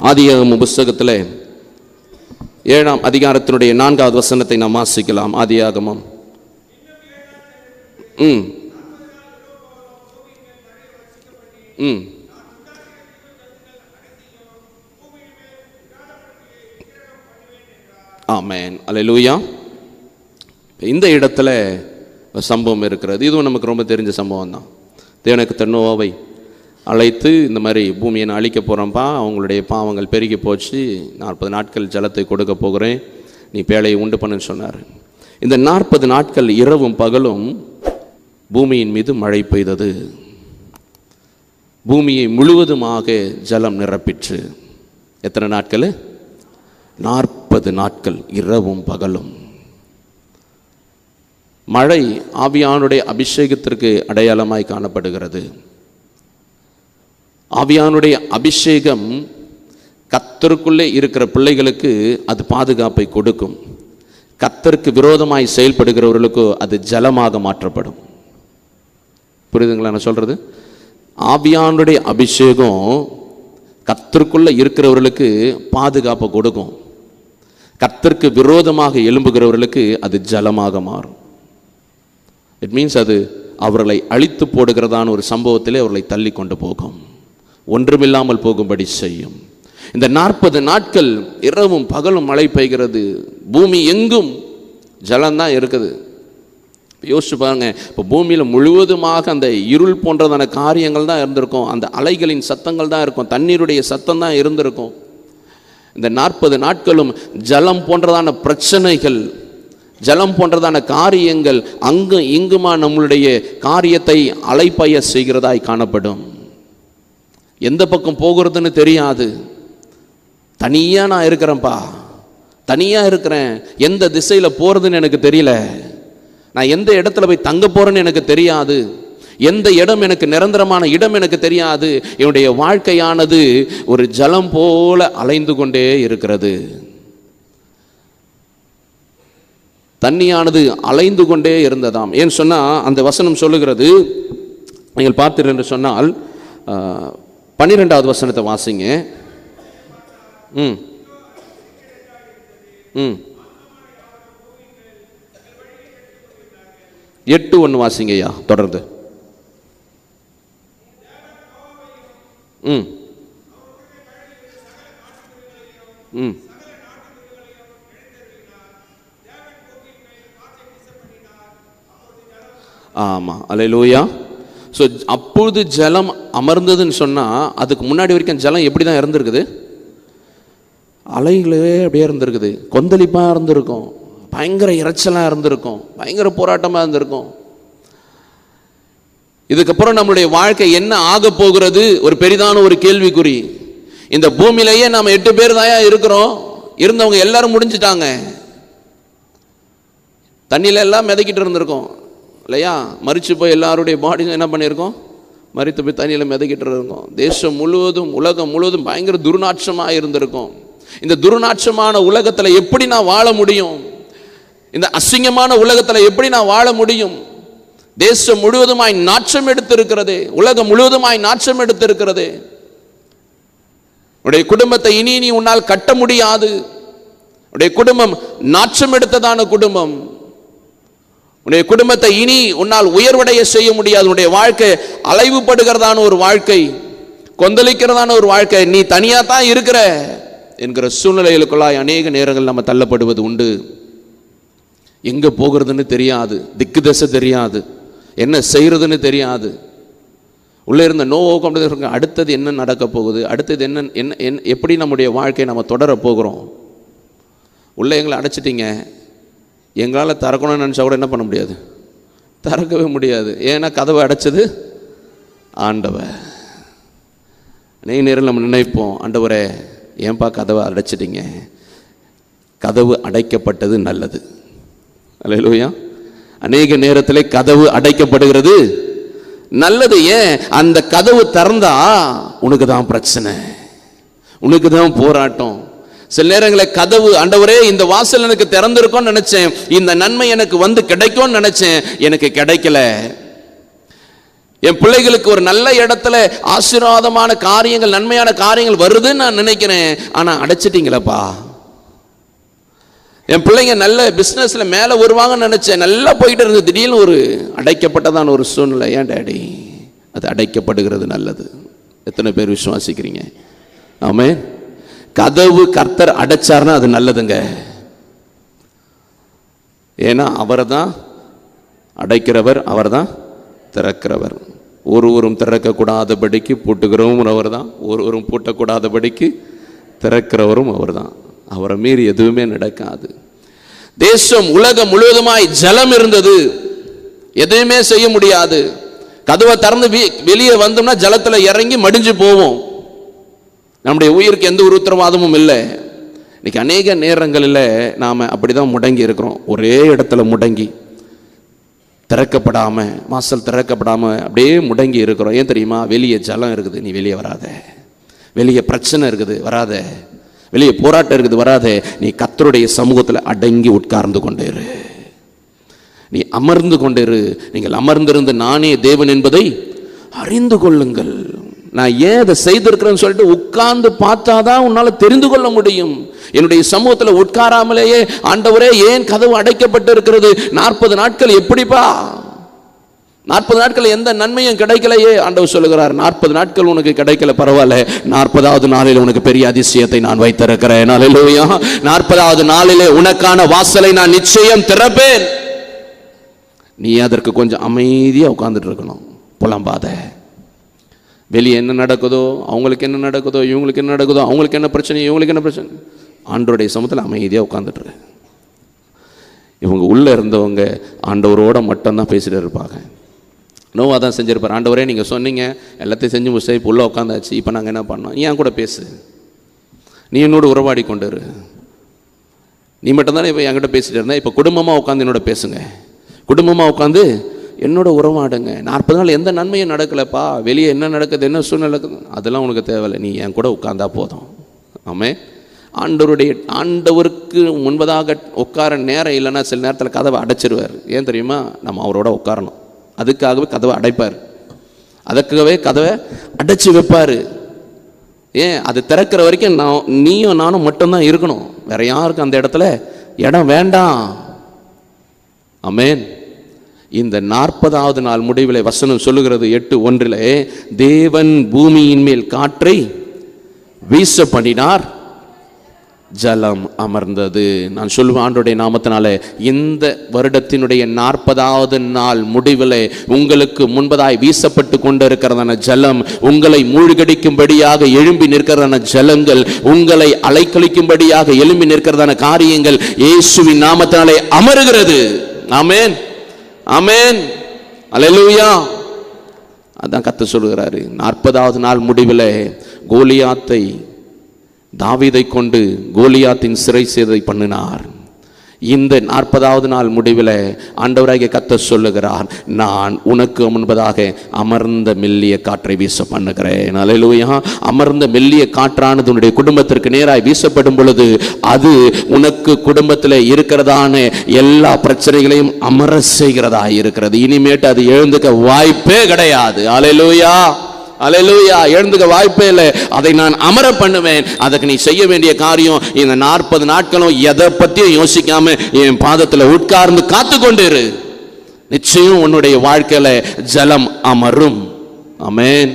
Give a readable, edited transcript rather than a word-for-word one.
ஆதியாகமம் புஸ்தகத்தில் 7ஆம் அதிகாரத்தினுடைய 4வது வசனத்தை நாம் வாசிக்கலாம். ஆதியாகமம் ஆமென், அல்லேலூயா. இந்த இடத்துல சம்பவம் இருக்கிறது. இதுவும் நமக்கு ரொம்ப தெரிஞ்ச சம்பவம் தான். தேவனுக்கு நோவாவை அழைத்து இந்த மாதிரி பூமியை நான் அழிக்க போகிறேன்ப்பா, அவங்களுடைய பாவங்கள் பெருகி போச்சு, 40 நாட்கள் ஜலத்தை கொடுக்க போகிறேன், நீ பேழையை உண்டு பண்ணுன்னு சொன்னார். இந்த 40 நாட்கள் இரவும் பகலும் பூமியின் மீது மழை பெய்தது. பூமியை முழுவதுமாக ஜலம் நிரப்பிற்று. எத்தனை நாட்கள்? 40 நாட்கள் இரவும் பகலும். மழை ஆவியானுடைய அபிஷேகத்திற்கு அடையாளமாய் காணப்படுகிறது. ஆவியானுடைய அபிஷேகம் கர்த்தருக்குள்ளே இருக்கிற பிள்ளைகளுக்கு அது பாதுகாப்பை கொடுக்கும். கர்த்தருக்கு விரோதமாய் செயல்படுகிறவர்களுக்கு அது ஜலமாக மாற்றப்படும். புரியுதுங்களா நான் சொல்றது? ஆவியானுடைய அபிஷேகம் கர்த்தருக்குள்ள இருக்கிறவர்களுக்கு பாதுகாப்பை கொடுக்கும். கர்த்தருக்கு விரோதமாக எழும்புகிறவர்களுக்கு அது ஜலமாக மாறும். இட் மீன்ஸ் அது அவர்களை அழித்து போடுகிறதான ஒரு சம்பவத்திலே அவர்களை தள்ளி கொண்டு போகும், ஒன்றுமில்லாமல் போகும்படி செய்யும். இந்த 40 நாட்கள் இரவும் பகலும் மழை பெய்கிறது. பூமி எங்கும் ஜலம்தான் இருக்குது. யோசிச்சு பாருங்க, இப்போ பூமியில் முழுவதுமாக அந்த இருள் போன்றதான காரியங்கள் தான் இருந்திருக்கும். அந்த அலைகளின் சத்தங்கள் தான் இருக்கும், தண்ணீருடைய சத்தம் தான் இருந்திருக்கும். இந்த 40 நாட்களும் ஜலம் போன்றதான பிரச்சனைகள், ஜலம் போன்றதான காரியங்கள் அங்கும் இங்குமா நம்மளுடைய காரியத்தை அலைப்பாய செய்கிறதாய் காணப்படும். எந்த பக்கம் போகிறதுன்னு தெரியாது. தனியாக நான் இருக்கிறேன்ப்பா, தனியாக இருக்கிறேன், எந்த திசையில் போகிறதுன்னு எனக்கு தெரியல, நான் எந்த இடத்துல போய் தங்க போகிறேன்னு எனக்கு தெரியாது, எந்த இடம் எனக்கு நிரந்தரமான இடம் எனக்கு தெரியாது. என்னுடைய வாழ்க்கையானது ஒரு ஜலம் போல அலைந்து கொண்டே இருக்கிறது. தண்ணியானது அலைந்து கொண்டே இருந்ததாம். ஏன்னு சொன்னால் அந்த வசனம் சொல்லுகிறது, நீங்கள் பார்த்தீர்கள் என்று சொன்னால் 12வது வசனத்தை வாசிங்க. 8:1 வாசிங்க ஐயா, தொடர்ந்து. ஆமா, அல்லேலூயா. ஸோ அப்பொழுது ஜலம் அமர்ந்ததுன்னு சொன்னால் அதுக்கு முன்னாடி வரைக்கும் ஜலம் எப்படி தான் இருந்திருக்குது? அலைகளே அப்படியே இருந்திருக்குது, கொந்தளிப்பாக இருந்திருக்கும், பயங்கர இறைச்சலாக இருந்திருக்கும், பயங்கர போராட்டமாக இருந்திருக்கும். இதுக்கப்புறம் நம்மளுடைய வாழ்க்கை என்ன ஆக போகிறது? ஒரு பெரிதான ஒரு கேள்விக்குறி. இந்த பூமியிலேயே நாம் 8 பேர் தான் இருக்கிறோம், இருந்தவங்க எல்லாரும் முடிஞ்சிட்டாங்க. தண்ணியில எல்லாம் மிதக்கிட்டு இருந்திருக்கோம் இல்லையா? மறிச்சு போய் எல்லாருடைய பாடி என்ன பண்ணியிருக்கோம்? மறித்து போய் தண்ணியில் மிதக்கிட்டு இருக்கோம். தேசம் முழுவதும், உலகம் முழுவதும் பயங்கர துர்நாற்றமாக இருந்திருக்கும். இந்த துர்நாற்றமான உலகத்தில் எப்படி நான் வாழ முடியும்? இந்த அசிங்கமான உலகத்தில் எப்படி நான் வாழ முடியும்? தேசம் முழுவதுமாய் நாற்றம் எடுத்திருக்கிறது, உலகம் முழுவதுமாய் நாற்றம் எடுத்திருக்கிறது. உடைய குடும்பத்தை இனி நீ உன்னால் கட்ட முடியாது. உடைய குடும்பம் நாற்றம் எடுத்ததான குடும்பம். உடைய குடும்பத்தை இனி உன்னால் உயர்வடைய செய்ய முடியாது. உடைய வாழ்க்கை அலைவுபடுகிறதான ஒரு வாழ்க்கை, கொந்தளிக்கிறதான ஒரு வாழ்க்கை. நீ தனியா தான் இருக்கிற என்கிற சூழ்நிலைகளுக்குள்ளாய் அநேக நேரங்கள் நம்ம தள்ளப்படுவது உண்டு. எங்க போகிறதுன்னு தெரியாது, திக்கு தசை தெரியாது, என்ன செய்யறதுன்னு தெரியாது. உள்ளே இருந்த நோக்கம் அடுத்தது என்ன நடக்க போகுது, அடுத்தது என்ன எப்படி நம்முடைய வாழ்க்கையை நம்ம தொடர போகிறோம். உள்ளே எங்களை அடைச்சிட்டீங்க, எங்களால் திறக்கணும்னு நினச்சா கூட என்ன பண்ண முடியாது, திறக்கவே முடியாது. ஏன்னா கதவை அடைச்சது ஆண்டவர். அநேக நேரம் நம்ம நினைப்போம், ஆண்டவரே ஏன்பா கதவை அடைச்சிட்டீங்க? கதவு அடைக்கப்பட்டது நல்லது. அல்லேலூயா. அநேக நேரத்திலே கதவு அடைக்கப்படுகிறது நல்லது. ஏன்? அந்த கதவு திறந்தா உனக்கு தான் பிரச்சனை, உனக்கு தான் போராட்டம். சில நேரங்களில் கதவு, ஆண்டவரே இந்த வாசல் எனக்கு திறந்திருக்கும்னு நினைச்சேன், இந்த நன்மை எனக்கு வந்து கிடைக்கும்னு நினைச்சேன், எனக்கு கிடைக்கல. என் பிள்ளைகளுக்கு ஒரு நல்ல இடத்துல ஆசீர்வாதமான காரியங்கள், நன்மையான காரியங்கள் வருதுன்னு நான் நினைக்கிறேன். ஆனா அடைச்சிட்டீங்களப்பா. என் பிள்ளைங்க நல்ல பிசினஸ்ல மேல வருவாங்கன்னு நினைச்சேன், நல்லா போயிட்டு இருந்து திடீர்னு ஒரு அடைக்கப்பட்டதான ஒரு சூழ்நிலை. ஏன் டேடி? அது அடைக்கப்படுகிறது நல்லது. எத்தனை பேர் விசுவாசிக்கிறீங்க? ஆமென். கதவு கர்த்தர் அடைச்சார்னா அது நல்லதுங்க. ஏன்னா அவர் தான் அடைக்கிறவர், அவர் தான் திறக்கிறவர். ஒருவரும் திறக்கக்கூடாதபடிக்கு பூட்டுகிறவரும் அவர் தான், ஒருவரும் பூட்டக்கூடாதபடிக்கு திறக்கிறவரும் அவர் தான். அவரை மீறி எதுவுமே நடக்காது. தேசம் உலகம் முழுவதுமாய் ஜலம் இருந்தது, எதுவுமே செய்ய முடியாது. கதவை திறந்து வெளியே வந்தோம்னா ஜலத்தில் இறங்கி மடிஞ்சு போவோம். நம்முடைய உயிருக்கு எந்த ஒரு உத்தரவாதமும் இல்லை. இன்னைக்கு அநேக நேரங்களில் நாம் அப்படிதான் முடங்கி இருக்கிறோம். ஒரே இடத்துல முடங்கி, திறக்கப்படாம, வாசல் திறக்கப்படாம அப்படியே முடங்கி இருக்கிறோம். ஏன் தெரியுமா? வெளியே ஜலம் இருக்குது, நீ வெளியே வராத. வெளியே பிரச்சனை இருக்குது, வராத. வெளியே போராட்டம் இருக்குது, வராத. நீ கர்த்தருடைய சமூகத்தில் அடங்கி உட்கார்ந்து கொண்டேரு, நீ அமர்ந்து கொண்டேரு. நீங்கள் அமர்ந்திருந்து நானே தேவன் என்பதை அறிந்து கொள்ளுங்கள். நான் ஏன் அதை செய்திருக்கிறேன்னு சொல்லிட்டு உட்கார்ந்து பார்த்தாதான் உன்னால தெரிந்து கொள்ள முடியும். என்னுடைய சமூகத்தில் உட்காராமலேயே ஆண்டவரே ஏன் கதவு அடைக்கப்பட்டு இருக்கிறது? 40 நாட்கள் எப்படிப்பா? 40 நாட்கள் எந்த நன்மையும் கிடைக்கலையே. ஆண்டவர் சொல்லுகிறார், 40 நாட்கள் உனக்கு கிடைக்கல, பரவாயில்ல, 40வது நாளில் உனக்கு பெரிய அதிசயத்தை நான் வைத்திருக்கிறேன். அல்லேலூயா. 40வது நாளிலே உனக்கான வாசலை நான் நிச்சயம் திறப்பேன். நீ அதற்கு கொஞ்சம் அமைதியா உட்கார்ந்துட்டு இருக்கணும். புலம்பாத. வெளியே என்ன நடக்குதோ, அவங்களுக்கு என்ன நடக்குதோ, இவங்களுக்கு என்ன நடக்குதோ, அவங்களுக்கு என்ன பிரச்சனை, இவங்களுக்கு என்ன பிரச்சனை, ஆண்டவருடைய சமூகத்தில் அமைதியாக உட்காந்துட்டு. இவங்க உள்ளே இருந்தவங்க ஆண்டவரோட மட்டும்தான் பேசிட்டு இருப்பாங்க. நோவா தான் செஞ்சிருப்பார். ஆண்டவரே நீங்கள் சொன்னீங்க, எல்லாத்தையும் செஞ்சு முடிச்சு இப்போ உள்ளே உட்காந்தாச்சு, இப்போ நாங்கள் என்ன பண்ணோம்? ஏன் கூட பேசு, நீ என்னோட உறவாடி கொண்டுரு. நீ மட்டும்தானே இப்போ என்கிட்ட பேசிட்டு இருந்தேன், இப்போ குடும்பமாக உட்காந்து என்னோட பேசுங்க, குடும்பமாக உட்காந்து என்னோட உறவாடுங்க. 40 நாள் எந்த நன்மையும் நடக்கலப்பா, வெளியே என்ன நடக்குது, என்ன சூழ்நிலை நடக்குது, அதெல்லாம் உனக்கு தேவையில்லை, நீ என் கூட உட்கார்ந்தா போதும். ஆமே. ஆண்டவருக்கு முன்பதாக உட்கார நேரம் இல்லைன்னா சில நேரத்தில் கதவை அடைச்சிருவார். ஏன் தெரியுமா? நம்ம அவரோட உட்காரணும். அதுக்காகவே கதவை அடைப்பார், அதுக்காகவே கதவை அடைச்சி வைப்பார். ஏன்? அது திறக்கிற வரைக்கும் நீயும் நானும் மட்டும்தான் இருக்கணும், வேற யாருக்கும் அந்த இடத்துல இடம் வேண்டாம். ஆமென். இந்த 40வது நாள் முடிவில் வசனம் சொல்லுகிறது 8:1, தேவன் பூமியின் மேல் காற்றை வீச பண்ணினார், ஜலம் அமர்ந்தது. நான் சொல்லுவேன் ஆண்டவருடைய நாமத்தினாலே, இந்த வருடத்தினுடைய 40வது நாள் முடிவில் உங்களுக்கு முன்பதாய் வீசப்பட்டு கொண்டு இருக்கிறதான ஜலம், உங்களை மூழ்கடிக்கும்படியாக எழும்பி நிற்கிறதான ஜலங்கள், உங்களை அலைக்கழிக்கும்படியாக எழும்பி நிற்கிறதான காரியங்கள் இயேசுவின் நாமத்தினாலே அமருகிறது. ஆமென், ஆமென், அல்லேலூயா. அதான் கர்த்தர் சொல்கிறாரு, 40வது நாள் முடிவில் கோலியாத்தை, தாவீதை கொண்டு கோலியாத்தின் சிறை சேதை பண்ணினார். இந்த 40வது நாள் முடிவில் ஆண்டவராகிய கர்த்தர் சொல்லுகிறார், நான் உனக்கு முன்பதாக அமர்ந்த மெல்லிய காற்றை வீச பண்ணுகிறேன். அல்லேலூயா. அமர்ந்த மெல்லிய காற்றானது உன்னுடைய குடும்பத்திற்கு நேராக வீசப்படும் பொழுது அது உனக்கு குடும்பத்தில் இருக்கிறதான எல்லா பிரச்சனைகளையும் அமர செய்கிறதா இருக்கிறது. இனிமேட்டு அது எழுந்துக்க வாய்ப்பே கிடையாது. அல்லேலூயா, அல்லேலூயா. எழுந்துக்க வாய்ப்பே இல்லை. அதை நான் அமர பண்ணுவேன். அதுக்கு நீ செய்ய வேண்டிய காரியம், இந்த 40 நாட்களும் எதை பத்தியும் யோசிக்காம என் பாதத்தில் உட்கார்ந்து காத்து கொண்டிரு. நிச்சயம் உன்னுடைய வாழ்க்கையில ஜலம் அமரும். ஆமென்.